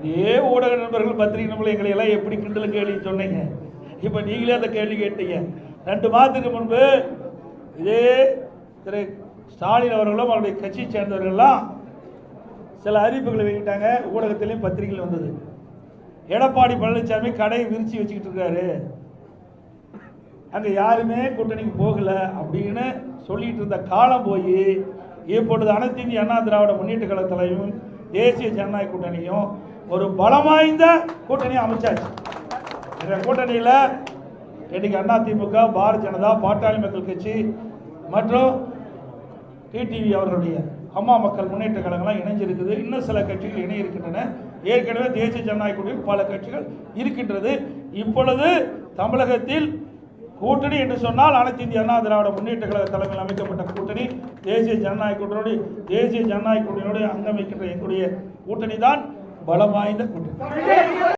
இதே ஊடக நண்பர்கள் பத்திரிகை நண்பர்கள் எங்களை எல்லாம் எப்படி கிண்டல் கேள்வி சொன்னீங்க. இப்போ நீங்களே அந்த கேள்வி கேட்டீங்க. 2 மாதத்துக்கு முன்பு இதே திரு ஸ்டாலின் அவர்களும் அவருடைய கட்சியை சேர்ந்தவர்கள்லாம் சில அறிவிப்புகளை வெளியிட்டாங்க. ஊடகத்திலையும் பத்திரிகையில் வந்தது. எடப்பாடி பழனிசாமி கடையை விரிச்சு வச்சுக்கிட்டு இருக்காரு, அங்கே யாருமே கூட்டணிக்கு போகல அப்படின்னு சொல்லிட்டு இருந்த காலம் போய் இப்பொழுது அனைத்து இந்திய அண்ணா திராவிட முன்னேற்ற கழக தலைவரும் தேசிய ஜனநாயக கூட்டணியும் ஒரு பலம் வாய்ந்த கூட்டணியை அமைச்சாச்சு. இந்த கூட்டணியில் இன்னைக்கு அதிமுக, பாரதிய ஜனதா, பாட்டாளி மக்கள் கட்சி மற்றும் டிடிவி அவர்களுடைய அம்மா மக்கள் முன்னேற்ற கழகம்லாம் இணைஞ்சிருக்குது. இன்னும் சில கட்சிகள் இணை இருக்கின்றன. ஏற்கனவே தேசிய ஜனநாயக கூட்டணியில் பல கட்சிகள் இருக்கின்றது. இப்பொழுது தமிழகத்தில் கூட்டணி என்று சொன்னால் அனைத்து இந்திய அண்ணா திராவிட முன்னேற்ற கழக தலைமையில் அமைக்கப்பட்ட கூட்டணி தேசிய ஜனநாயக கூட்டணியோடு அங்கமைக்கின்ற எங்களுடைய கூட்டணி தான் பலம் வாய்ந்த கூட்டணி.